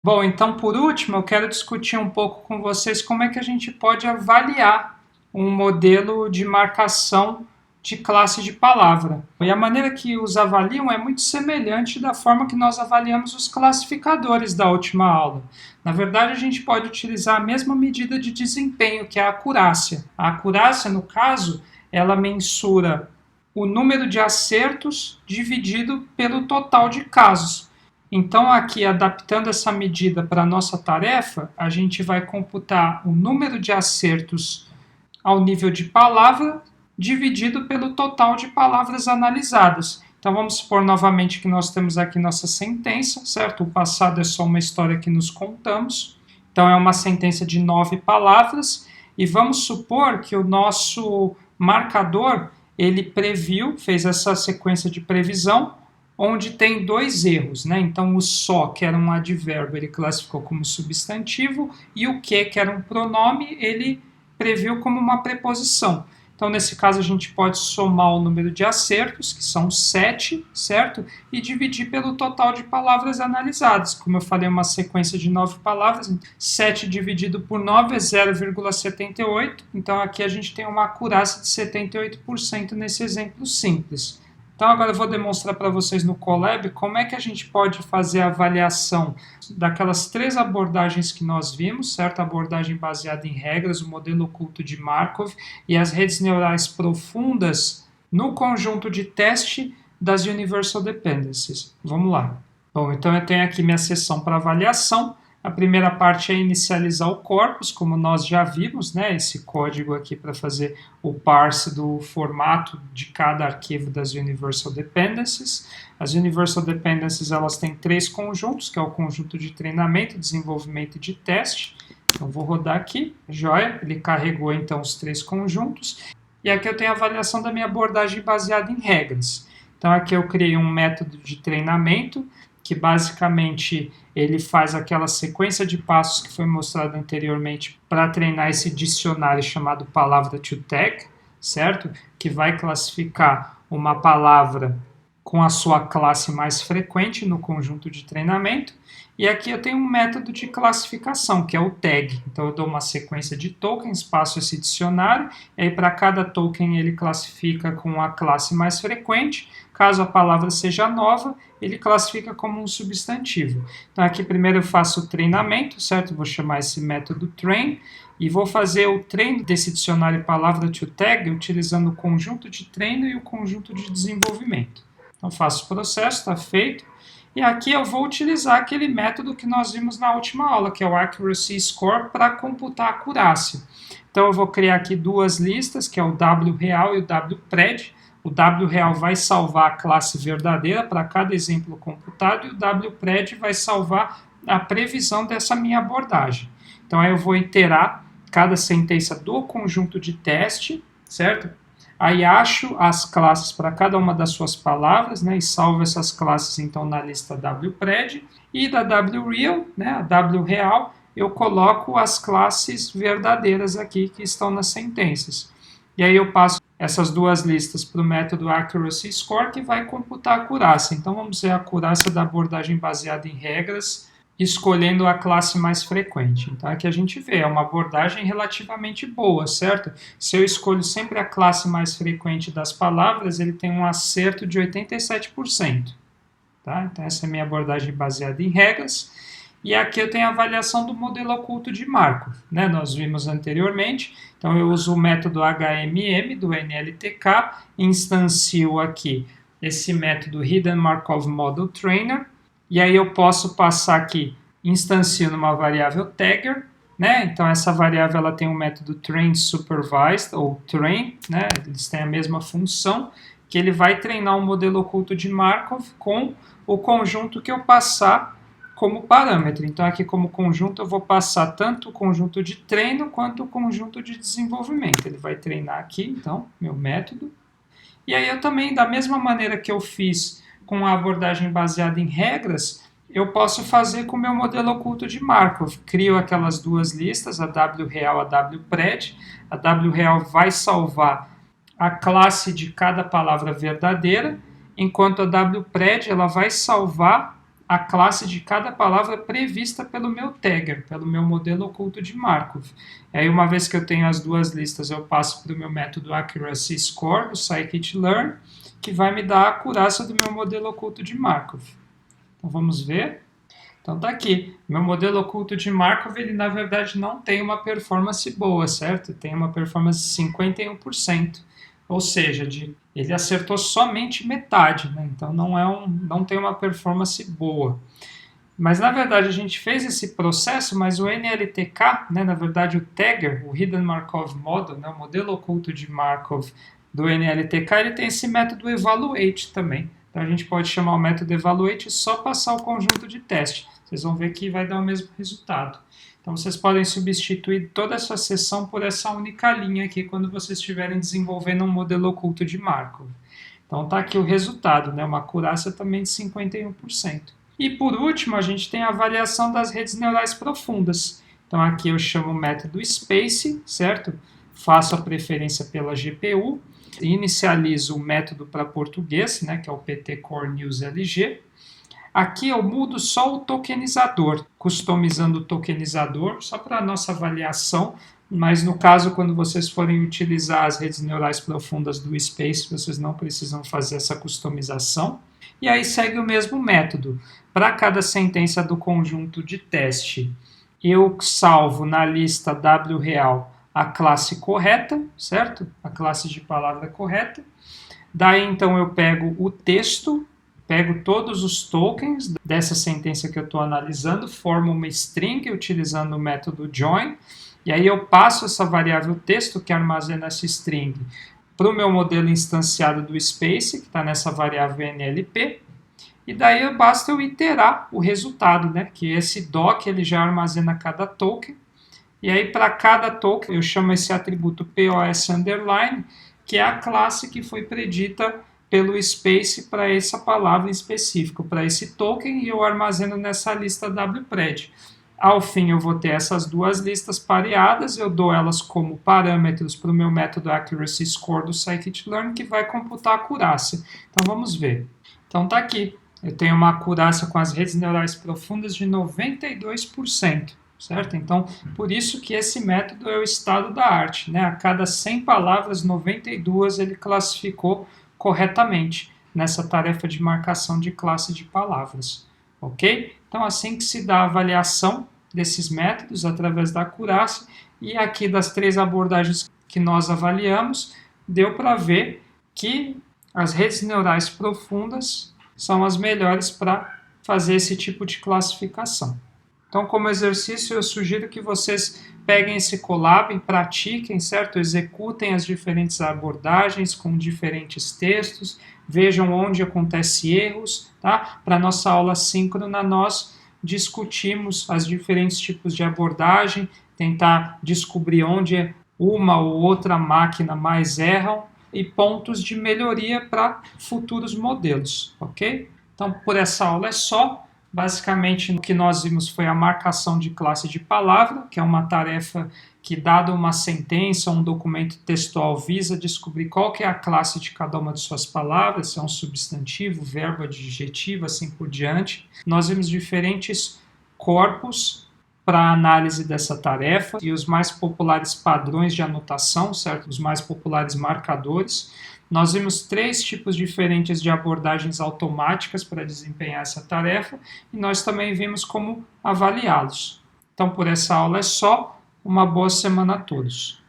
Bom, então por último, eu quero discutir um pouco com vocês como é que a gente pode avaliar um modelo de marcação de classe de palavra. E a maneira que os avaliam é muito semelhante da forma que nós avaliamos os classificadores da última aula. Na verdade, a gente pode utilizar a mesma medida de desempenho, que é a acurácia. A acurácia, no caso, ela mensura o número de acertos dividido pelo total de casos. Então, aqui, adaptando essa medida para a nossa tarefa, a gente vai computar o número de acertos ao nível de palavra dividido pelo total de palavras analisadas. Então, vamos supor novamente que nós temos aqui nossa sentença, certo? O passado é só uma história que nos contamos. Então, é uma sentença de 9 palavras. E vamos supor que o nosso marcador, ele previu, fez essa sequência de previsão, onde tem dois erros, né? Então o só, que era um advérbio, ele classificou como substantivo, e o que era um pronome, ele previu como uma preposição. Então, nesse caso, a gente pode somar o número de acertos, que são 7, certo? E dividir pelo total de palavras analisadas. Como eu falei, uma sequência de 9 palavras, 7 dividido por 9 é 0,78. Então, aqui a gente tem uma acurácia de 78% nesse exemplo simples. Então, agora eu vou demonstrar para vocês no Colab como é que a gente pode fazer a avaliação daquelas 3 abordagens que nós vimos, certo? A abordagem baseada em regras, o modelo oculto de Markov e as redes neurais profundas no conjunto de teste das Universal Dependencies. Vamos lá. Bom, então eu tenho aqui minha seção para avaliação. A primeira parte é inicializar o corpus, como nós já vimos, né? Esse código aqui para fazer o parse do formato de cada arquivo das Universal Dependencies. As Universal Dependencies, elas têm 3 conjuntos, que é o conjunto de treinamento, desenvolvimento e de teste. Então vou rodar aqui, joia, ele carregou então os 3 conjuntos. E aqui eu tenho a avaliação da minha abordagem baseada em regras. Então aqui eu criei um método de treinamento, que basicamente ele faz aquela sequência de passos que foi mostrada anteriormente para treinar esse dicionário chamado palavra to tag, certo? Que vai classificar uma palavra com a sua classe mais frequente no conjunto de treinamento. E aqui eu tenho um método de classificação, que é o tag. Então eu dou uma sequência de tokens, passo esse dicionário, e aí para cada token ele classifica com a classe mais frequente. Caso a palavra seja nova, ele classifica como um substantivo. Então aqui primeiro eu faço o treinamento, certo? Vou chamar esse método train, e vou fazer o treino desse dicionário palavra to tag utilizando o conjunto de treino e o conjunto de desenvolvimento. Então faço o processo, está feito. E aqui eu vou utilizar aquele método que nós vimos na última aula, que é o Accuracy Score, para computar a acurácia. Então eu vou criar aqui 2 listas, que é o W real e o W pred. O W real vai salvar a classe verdadeira para cada exemplo computado e o W pred vai salvar a previsão dessa minha abordagem. Então aí eu vou iterar cada sentença do conjunto de teste, certo? Aí acho as classes para cada uma das suas palavras, né, e salvo essas classes então na lista WPRED, e da WREAL, né, a W real, eu coloco as classes verdadeiras aqui que estão nas sentenças. E aí eu passo essas 2 listas para o método Accuracy Score, que vai computar a acurácia. Então vamos ver a acurácia da abordagem baseada em regras, escolhendo a classe mais frequente. Então aqui a gente vê, é uma abordagem relativamente boa, certo? Se eu escolho sempre a classe mais frequente das palavras, ele tem um acerto de 87%. Tá? Então essa é a minha abordagem baseada em regras. E aqui eu tenho a avaliação do modelo oculto de Markov, né? Nós vimos anteriormente. Então eu uso o método HMM do NLTK, instancio aqui esse método Hidden Markov Model Trainer, e aí eu posso passar aqui, instancio numa variável tagger, né? Então essa variável ela tem o método train supervised, ou train, né? Eles têm a mesma função, que ele vai treinar um modelo oculto de Markov com o conjunto que eu passar como parâmetro. Então aqui como conjunto eu vou passar tanto o conjunto de treino quanto o conjunto de desenvolvimento. Ele vai treinar aqui, então, meu método. E aí eu também, da mesma maneira que eu fiz com a abordagem baseada em regras, eu posso fazer com o meu modelo oculto de Markov. Crio aquelas 2 listas, a W real e a W pred. A W real vai salvar a classe de cada palavra verdadeira, enquanto a W pred ela vai salvar a classe de cada palavra prevista pelo meu tagger, pelo meu modelo oculto de Markov. E aí, uma vez que eu tenho as duas listas, eu passo para o meu método Accuracy Score, do scikit-learn, que vai me dar a acurácia do meu modelo oculto de Markov. Então, vamos ver. Então, tá aqui. Meu modelo oculto de Markov, ele na verdade não tem uma performance boa, certo? Tem uma performance de 51%. Ou seja, ele acertou somente metade, né? Então não tem uma performance boa. Mas na verdade a gente fez esse processo, mas o NLTK, né, na verdade o tagger, o Hidden Markov Model, né, o modelo oculto de Markov do NLTK, ele tem esse método evaluate também. Então a gente pode chamar o método evaluate e só passar o conjunto de teste. Vocês vão ver que vai dar o mesmo resultado. Então vocês podem substituir toda essa seção por essa única linha aqui quando vocês estiverem desenvolvendo um modelo oculto de Markov. Então está aqui o resultado, né? Uma acurácia também de 51%. E por último, a gente tem a avaliação das redes neurais profundas. Então aqui eu chamo o método space, certo? Faço a preferência pela GPU, inicializo o método para português, né, que é o PT Core News LG. Aqui eu mudo só o tokenizador, customizando o tokenizador, só para a nossa avaliação, mas no caso, quando vocês forem utilizar as redes neurais profundas do Space, vocês não precisam fazer essa customização. E aí segue o mesmo método. Para cada sentença do conjunto de teste, eu salvo na lista wreal a classe correta, certo? A classe de palavra correta. Daí, então, eu pego o texto, pego todos os tokens dessa sentença que eu estou analisando, formo uma string utilizando o método join, e aí eu passo essa variável texto que armazena essa string para o meu modelo instanciado do Space, que está nessa variável NLP, e daí basta eu iterar o resultado, né? Que esse doc ele já armazena cada token, e aí para cada token eu chamo esse atributo POS underline, que é a classe que foi predita pelo Space para essa palavra em específico, para esse token, e eu armazeno nessa lista wpred. Ao fim, eu vou ter essas duas listas pareadas, eu dou elas como parâmetros para o meu método Accuracy Score do scikit-learn, que vai computar a acurácia. Então, vamos ver. Então, está aqui. Eu tenho uma acurácia com as redes neurais profundas de 92%, certo? Então, por isso que esse método é o estado da arte, né? A cada 100 palavras, 92 ele classificou corretamente nessa tarefa de marcação de classe de palavras, ok? Então, assim que se dá a avaliação desses métodos através da acurácia, e aqui das 3 abordagens que nós avaliamos, deu para ver que as redes neurais profundas são as melhores para fazer esse tipo de classificação. Então, como exercício, eu sugiro que vocês peguem esse Colab, pratiquem, certo? Executem as diferentes abordagens com diferentes textos, vejam onde acontecem erros, tá? Para a nossa aula síncrona, nós discutimos os diferentes tipos de abordagem, tentar descobrir onde uma ou outra máquina mais erram e pontos de melhoria para futuros modelos, ok? Então, por essa aula é só. Basicamente, o que nós vimos foi a marcação de classe de palavra, que é uma tarefa que, dada uma sentença ou um documento textual, visa descobrir qual que é a classe de cada uma de suas palavras, se é um substantivo, verbo, adjetivo, assim por diante. Nós vimos diferentes corpos para a análise dessa tarefa e os mais populares padrões de anotação, certo? Os mais populares marcadores. Nós vimos 3 tipos diferentes de abordagens automáticas para desempenhar essa tarefa e nós também vimos como avaliá-los. Então, por essa aula é só. Uma boa semana a todos.